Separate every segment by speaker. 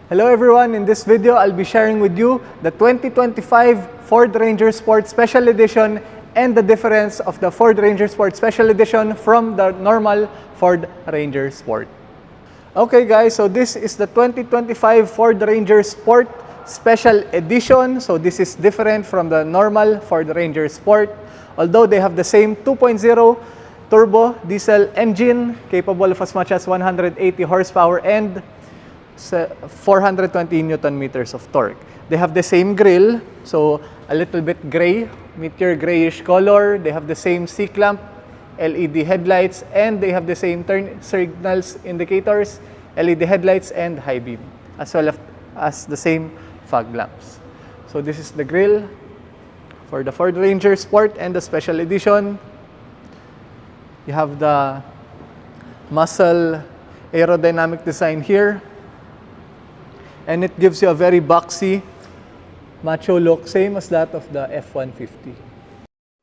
Speaker 1: Hello everyone, in this video I'll be sharing with you the 2025 Ford Ranger Sport Special Edition and the difference of the Ford Ranger Sport Special Edition from the normal Ford Ranger Sport. Okay guys, so this is the 2025 Ford Ranger Sport Special Edition. So this is different from the normal Ford Ranger Sport. Although they have the same 2.0 turbo diesel engine capable of as much as 180 horsepower and 420 Newton meters of torque. They have the same grille, so a little bit gray, Meteor Grayish color. They have the same C-clamp, LED headlights, and they have the same turn signals indicators, LED headlights, and high beam, as well as the same fog lamps. So this is the grille for the Ford Ranger Sport and the Special Edition. You have the muscle aerodynamic design here. And it gives you a very boxy, macho look, same as that of the F-150.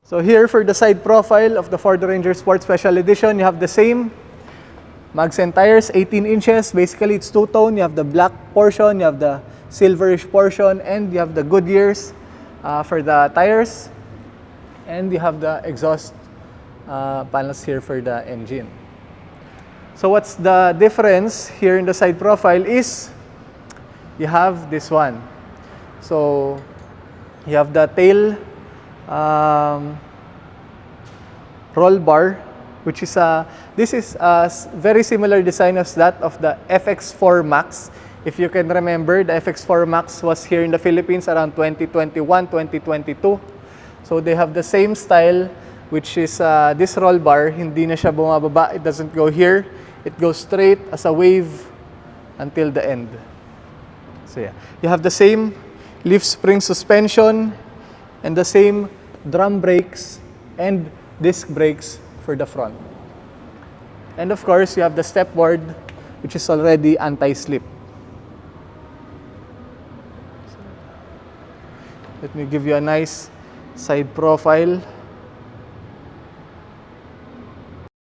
Speaker 1: So here for the side profile of the Ford Ranger Sport Special Edition, you have the same mags and tires, 18 inches. Basically, it's two-tone. You have the black portion, you have the silverish portion, and you have the Goodyears for the tires. And you have the exhaust panels here for the engine. So what's the difference here in the side profile is you have this one. So you have the tail roll bar, which is this is a very similar design as that of the FX4 Max. If you can remember, the FX4 Max was here in the Philippines around 2021, 2022. So they have the same style, which is this roll bar. Hindi na siya bumababa. It doesn't go here. It goes straight as a wave until the end. So yeah, you have the same leaf spring suspension and the same drum brakes and disc brakes for the front. And of course, you have the step board, which is already anti-slip. Let me give you a nice side profile.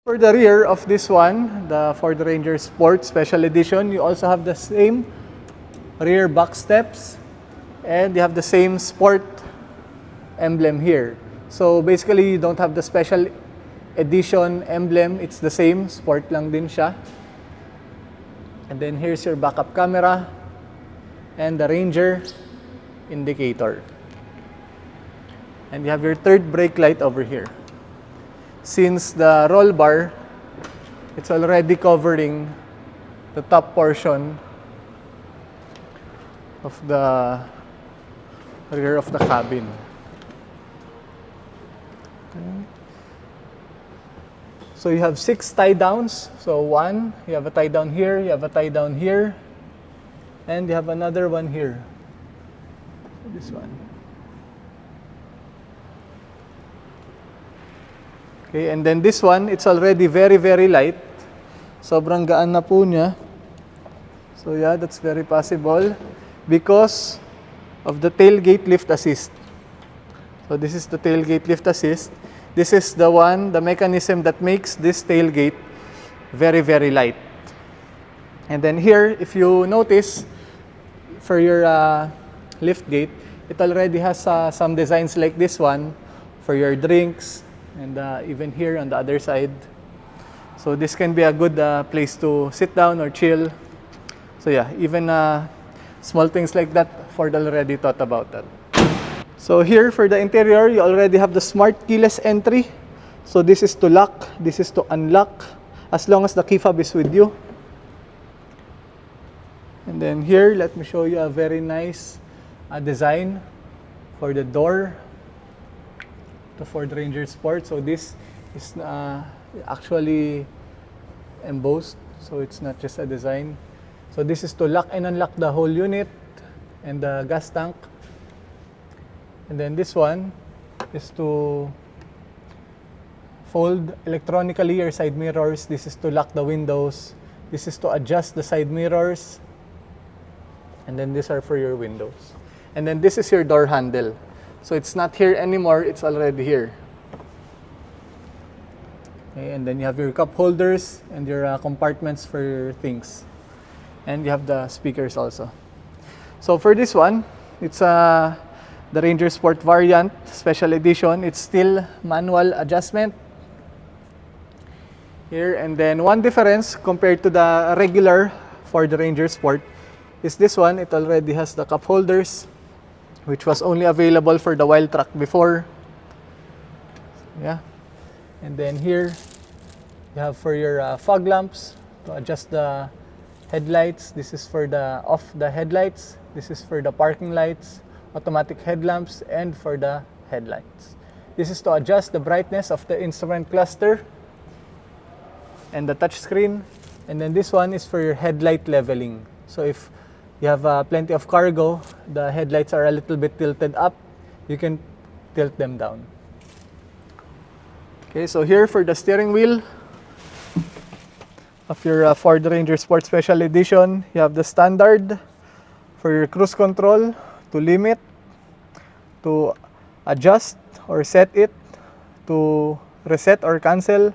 Speaker 1: For the rear of this one, the Ford Ranger Sport Special Edition, you also have the same rear box steps, and you have the same sport emblem here. So basically, you don't have the special edition emblem. It's the same, sport lang din siya. And then here's your backup camera and the Ranger indicator. And you have your third brake light over here. Since the roll bar, it's already covering the top portion of the rear of the cabin. Okay. So you have 6 tie downs. So one, you have a tie down here, you have a tie down here, and you have another one here. This one. Okay, and then this one, it's already very, very light. Sobrang gaan na po niya. So yeah, that's very possible because of the tailgate lift assist. So this is the tailgate lift assist. This is the one, the mechanism that makes this tailgate very, very light. And then here, if you notice, for your lift gate, it already has some designs like this one for your drinks, and even here on the other side. So this can be a good place to sit down or chill. So yeah, even small things like that, Ford already thought about that. So here for the interior, you already have the smart keyless entry. So this is to lock, this is to unlock, as long as the key fob is with you. And then here, let me show you a very nice design for the door, the Ford Ranger Sport. So this is actually embossed, so it's not just a design. So this is to lock and unlock the whole unit and the gas tank. And then this one is to fold electronically your side mirrors. This is to lock the windows. This is to adjust the side mirrors. And then these are for your windows. And then this is your door handle. So it's not here anymore, it's already here. Okay, and then you have your cup holders and your compartments for your things. And you have the speakers also. So for this one, it's the Ranger Sport variant, special edition. It's still manual adjustment here. And then one difference compared to the regular for the Ranger Sport is this one. It already has the cup holders, which was only available for the Wild Track before. Yeah. And then here, you have for your fog lamps to adjust the headlights. This is for the off the headlights. This is for the parking lights, automatic headlamps, and for the headlights. This is to adjust the brightness of the instrument cluster and the touch screen. And then this one is for your headlight leveling. So if you have plenty of cargo, the headlights are a little bit tilted up, you can tilt them down. Okay, so here for the steering wheel of your Ford Ranger Sport Special Edition, you have the standard for your cruise control, to limit, to adjust or set it, to reset or cancel.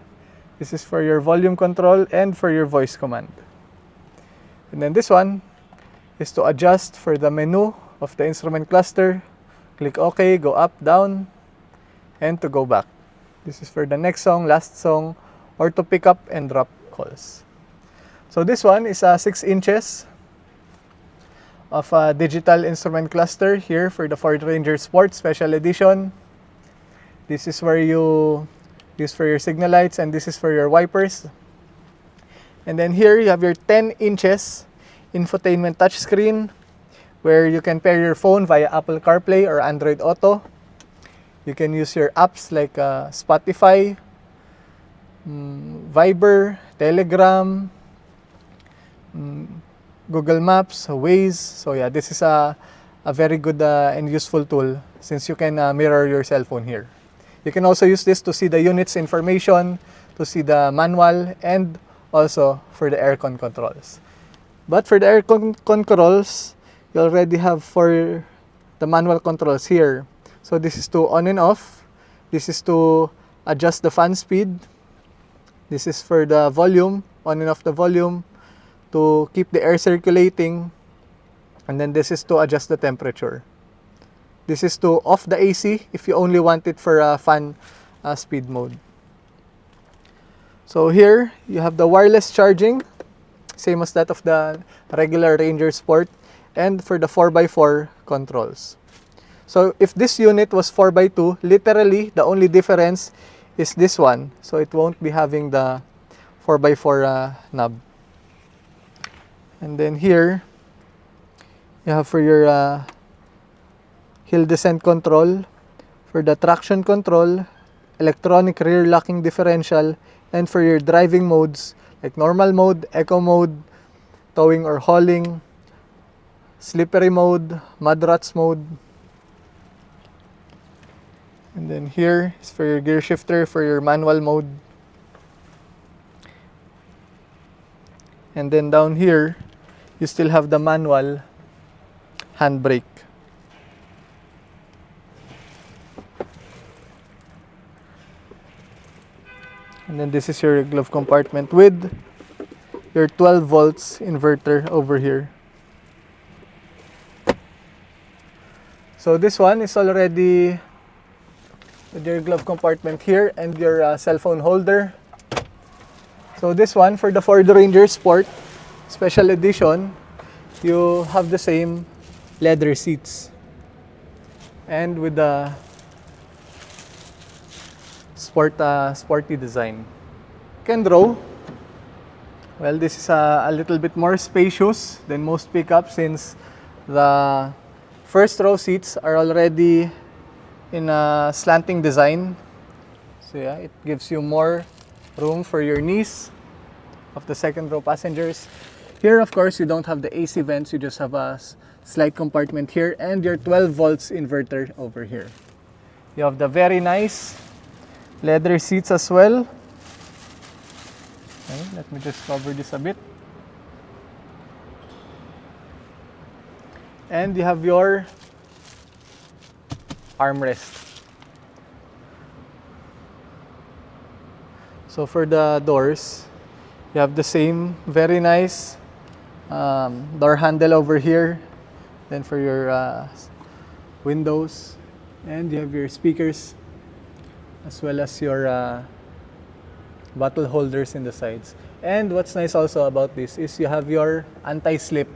Speaker 1: This is for your volume control and for your voice command. And then this one is to adjust for the menu of the instrument cluster. Click OK, go up, down, and to go back. This is for the next song, last song, or to pick up and drop calls. So this one is 6 inches of a digital instrument cluster here for the Ford Ranger Sport Special Edition. This is where you use for your signal lights, and this is for your wipers. And then here you have your 10 inches infotainment touchscreen where you can pair your phone via Apple CarPlay or Android Auto. You can use your apps like Spotify, Viber, Telegram, Google Maps, Waze. So yeah, this is a very good and useful tool since you can mirror your cell phone here. You can also use this to see the unit's information, to see the manual, and also for the aircon controls. But for the aircon controls, you already have for the manual controls here. So this is to on and off. This is to adjust the fan speed. This is for the volume, on and off the volume, to keep the air circulating. And then this is to adjust the temperature. This is to off the AC if you only want it for fan speed mode. So here, you have the wireless charging, same as that of the regular Ranger Sport, and for the 4x4 controls. So if this unit was 4x2, literally the only difference is this one. So it won't be having the 4x4 knob. And then here, you have for your hill descent control, for the traction control, electronic rear locking differential, and for your driving modes like normal mode, eco mode, towing or hauling, slippery mode, mud ruts mode. And then here is for your gear shifter for your manual mode. And then down here, you still have the manual handbrake. And then this is your glove compartment with your 12 volts inverter over here. So this one is already with your glove compartment here and your cell phone holder. So this one for the Ford Ranger Sport Special Edition, you have the same leather seats and with the sporty design. Second row, well, this is a little bit more spacious than most pickups since the first row seats are already in a slanting design. So yeah, it gives you more room for your knees of the second row passengers. Here, of course, you don't have the AC vents. You just have a slight compartment here and your 12 volts inverter over here. You have the very nice leather seats as well. Okay, let me just cover this a bit. And you have your armrest. So for the doors, you have the same very nice door handle over here. Then for your windows, and you have your speakers as well as your bottle holders in the sides. And what's nice also about this is you have your anti-slip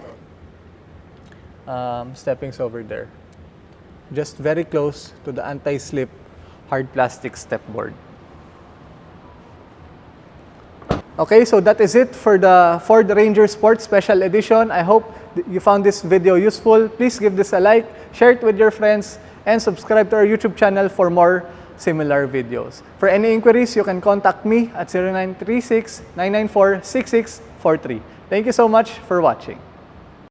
Speaker 1: steppings over there, just very close to the anti-slip hard plastic step board. Okay, so that is it for the Ford Ranger Sport Special Edition. I hope you found this video useful. Please give this a like, share it with your friends, and subscribe to our YouTube channel for more similar videos. For any inquiries, you can contact me at 0936-994-6643. Thank you so much for watching.